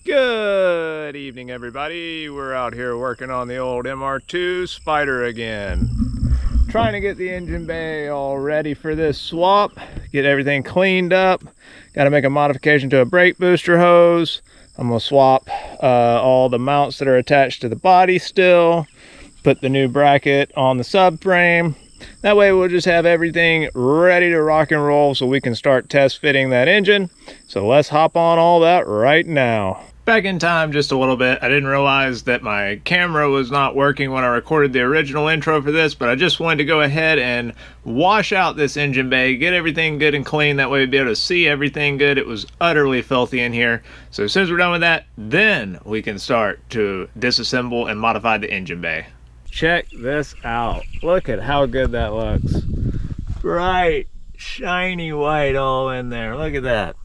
Good evening, everybody. We're out here working on the old MR2 Spyder again. Trying to get the engine bay all ready for this swap, get everything cleaned up. Got to make a modification to a brake booster hose. I'm going to swap all the mounts that are attached to the body still, put the new bracket on the subframe. That way we'll just have everything ready to rock and roll so we can start test fitting that engine. So let's hop on all that right now. Back in time just a little bit, I didn't realize that my camera was not working when I recorded the original intro for this, but I just wanted to go ahead and wash out this engine bay, get everything good and clean, that way we'd be able to see everything good. It was utterly filthy in here. So as soon as we're done with that, then we can start to disassemble and modify the engine bay. Check this out. Look at how good that looks. Bright, shiny white all in there. Look at that.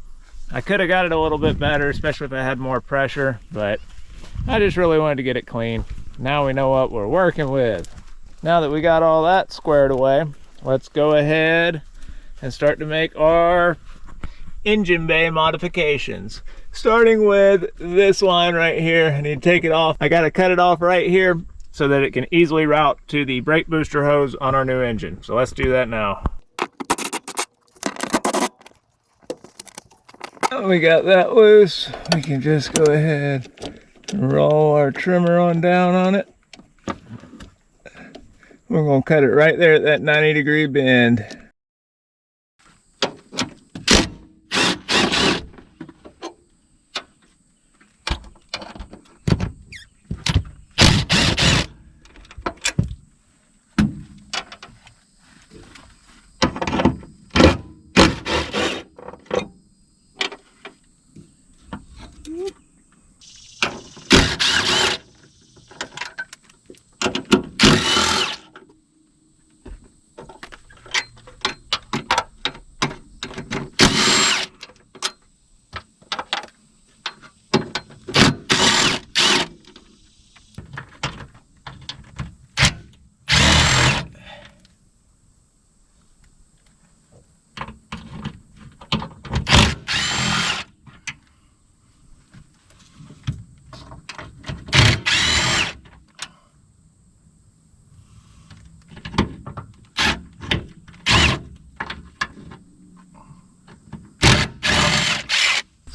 I could have got it a little bit better, especially if I had more pressure, but I just really wanted to get it clean. Now we know what we're working with. Now that we got all that squared away, let's go ahead and start to make our engine bay modifications. Starting with this line right here. I need to take it off. I got to cut it off right here so that it can easily route to the brake booster hose on our new engine. So let's do that now. We got that loose. We can just go ahead and roll our trimmer on down on it. We're going to cut it right there at that 90-degree bend.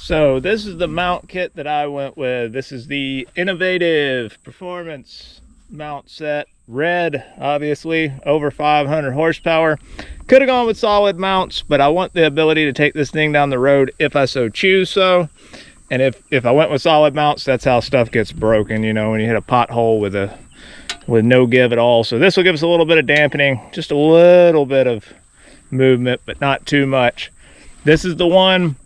So this is the mount kit that I went with. This is the Innovative Performance mount set. Red, obviously, over 500 horsepower. Could have gone with solid mounts, but I want the ability to take this thing down the road if I so choose so. And if I went with solid mounts, that's how stuff gets broken, you know, when you hit a pothole with no give at all. So this will give us a little bit of dampening, just a little bit of movement, but not too much. This is the one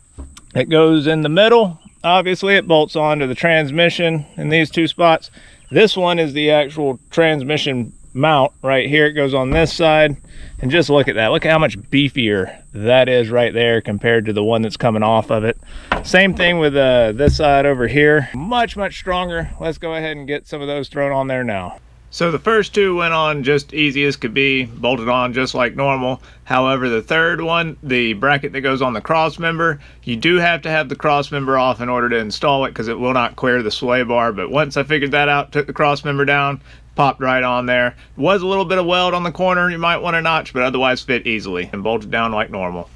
that goes in the middle. Obviously it bolts onto the transmission in these two spots. This one is the actual transmission mount right here. It goes on this side, and just look at that. Look at how much beefier that is right there compared to the one that's coming off of it. Same thing with this side over here. Much stronger. Let's go ahead and get some of those thrown on there now. So the first two went on just easy as could be, bolted on just like normal. However, the third one, the bracket that goes on the cross member, you do have to have the cross member off in order to install it because it will not clear the sway bar. But once I figured that out, took the cross member down, popped right on there. Was a little bit of weld on the corner, you might want a notch, but otherwise fit easily and bolted down like normal.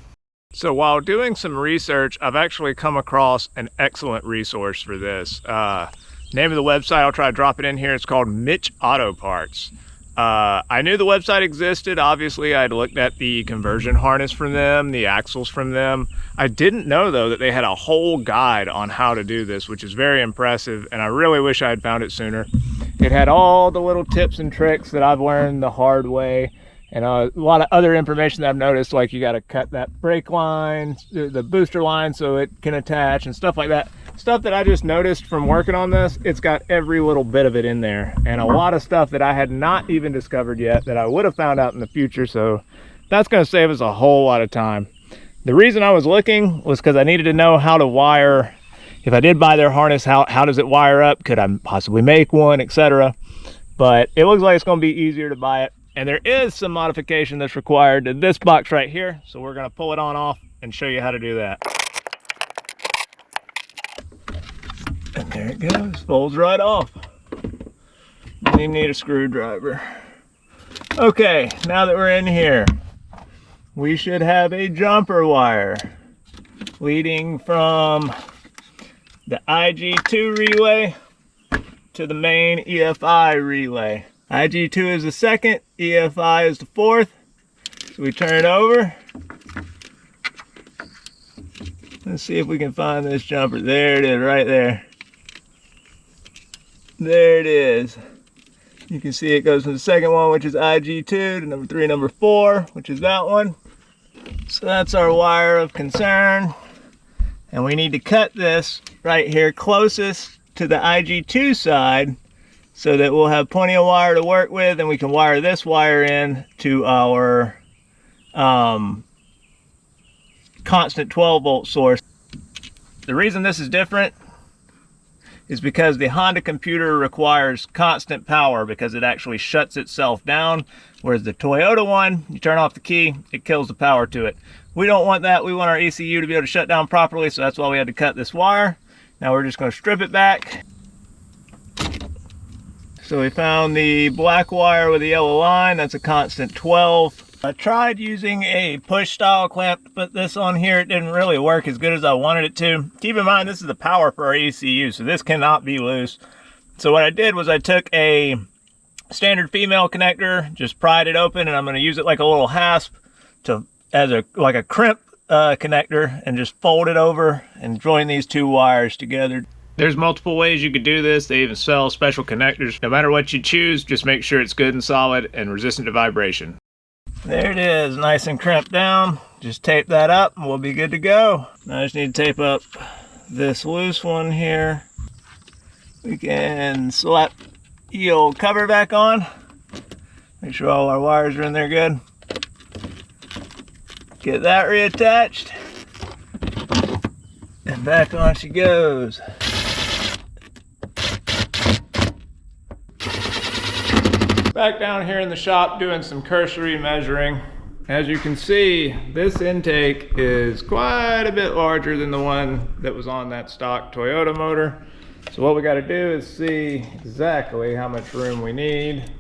So while doing some research, I've actually come across an excellent resource for this. Name of the website, I'll try to drop it in here. It's called Mitch Auto Parts. I knew the website existed. Obviously, I'd looked at the conversion harness from them, the axles from them. I didn't know, though, that they had a whole guide on how to do this, which is very impressive, and I really wish I had found it sooner. It had all the little tips and tricks that I've learned the hard way, and a lot of other information that I've noticed, like you got to cut that brake line, the booster line so it can attach and stuff like that. Stuff that I just noticed from working on this. It's got every little bit of it in there, and a lot of stuff that I had not even discovered yet that I would have found out in the future. So that's going to save us a whole lot of time. The reason I was looking was because I needed to know how to wire. If I did buy their harness, how does it wire up? Could I possibly make one, etc.? But it looks like it's going to be easier to buy it, and there is some modification that's required to this box right here. So we're going to pull it on off and show you how to do that. And there it goes, folds right off. Don't even need a screwdriver. Okay, now that we're in here, we should have a jumper wire leading from the IG2 relay to the main EFI relay. IG2 is the second, EFI is the fourth. So we turn it over. Let's see if we can find this jumper. There it is, right there. There it is. You can see it goes from the second one, which is IG2, to number 3, number 4, which is that one. So that's our wire of concern. And we need to cut this right here closest to the IG2 side so that we'll have plenty of wire to work with, and we can wire this wire in to our constant 12 volt source. The reason this is different is because the Honda computer requires constant power because it actually shuts itself down, whereas the Toyota one, you turn off the key, it kills the power to it. We don't want that. We want our ECU to be able to shut down properly, so that's why we had to cut this wire. Now we're just going to strip it back. So we found the black wire with the yellow line. That's a constant 12. I tried using a push style clamp to put this on here. It didn't really work as good as I wanted it to. Keep in mind, this is the power for our ECU, so this cannot be loose. So what I did was I took a standard female connector, just pried it open, and I'm going to use it like a little hasp as a crimp connector, and just fold it over and join these two wires together. There's multiple ways you could do this. They even sell special connectors. No matter what you choose, just make sure it's good and solid and resistant to vibration. There it is, nice and crimped down. Just tape that up and we'll be good to go. Now I just need to tape up this loose one here. We can slap the old cover back on. Make sure all our wires are in there good. Get that reattached. And back on she goes. Back down here in the shop doing some cursory measuring. As you can see, this intake is quite a bit larger than the one that was on that stock Toyota motor. So what we got to do is see exactly how much room we need.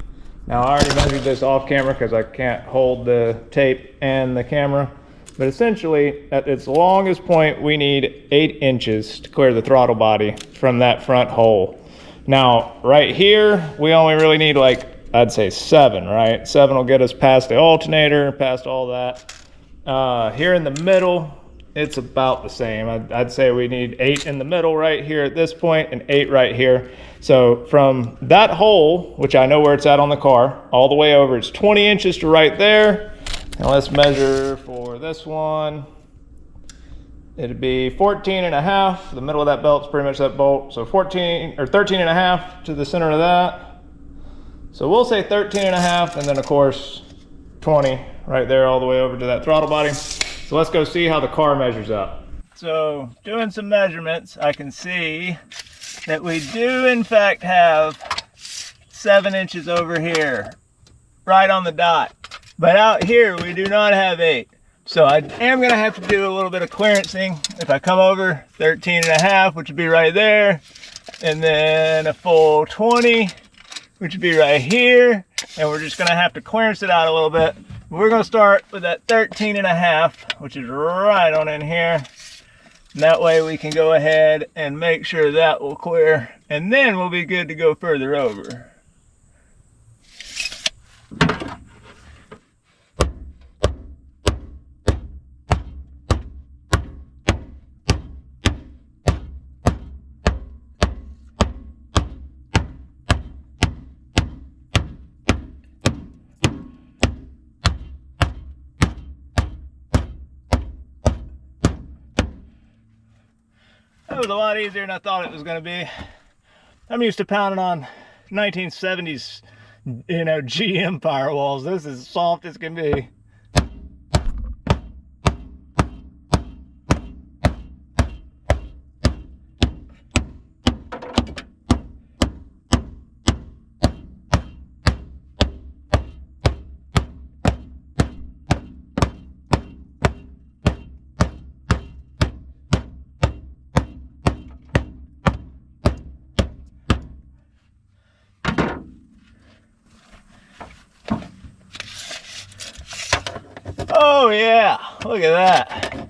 Now I already measured this off camera because I can't hold the tape and the camera. But essentially, at its longest point, we need 8 inches to clear the throttle body from that front hole. Now, right here, we only really need like, I'd say 7, right? 7 will get us past the alternator, past all that. Here in the middle, it's about the same. I'd say we need 8 in the middle right here at this point and 8 right here. So from that hole, which I know where it's at on the car, all the way over, it's 20 inches to right there. And let's measure for this one. It'd be 14 and a half. The middle of that belt's pretty much that bolt. So 14 or 13 and a half to the center of that. So we'll say 13 and a half, and then of course 20 right there all the way over to that throttle body. So let's go see how the car measures up. So doing some measurements, I can see that we do in fact have 7 inches over here, right on the dot. But out here we do not have 8. So I am gonna have to do a little bit of clearancing. If I come over 13 and a half, which would be right there, and then a full 20, which would be right here, and we're just gonna have to clearance it out a little bit. We're gonna start with that 13 and a half, which is right on in here. And that way we can go ahead and make sure that will clear, and then we'll be good to go further over. That was a lot easier than I thought it was going to be. I'm used to pounding on 1970s, GM firewalls. This is soft as can be. Oh yeah, look at that.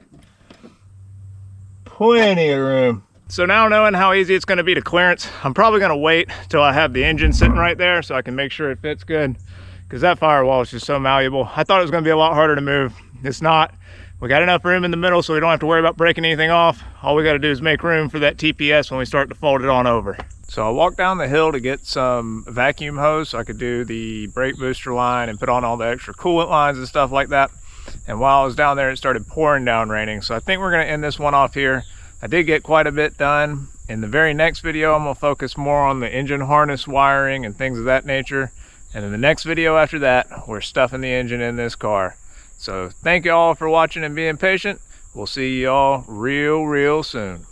Plenty of room. So now knowing how easy it's gonna be to clearance, I'm probably gonna wait till I have the engine sitting right there so I can make sure it fits good, because that firewall is just so malleable. I thought it was gonna be a lot harder to move. It's not. We got enough room in the middle so we don't have to worry about breaking anything off. All we gotta do is make room for that TPS when we start to fold it on over. So I walked down the hill to get some vacuum hose so I could do the brake booster line and put on all the extra coolant lines and stuff like that. And while I was down there, it started pouring down raining. So I think we're gonna end this one off here. I did get quite a bit done. In the very next video, I'm gonna focus more on the engine harness wiring and things of that nature. And in the next video after that, we're stuffing the engine in this car. So thank you all for watching and being patient. We'll see you all real soon.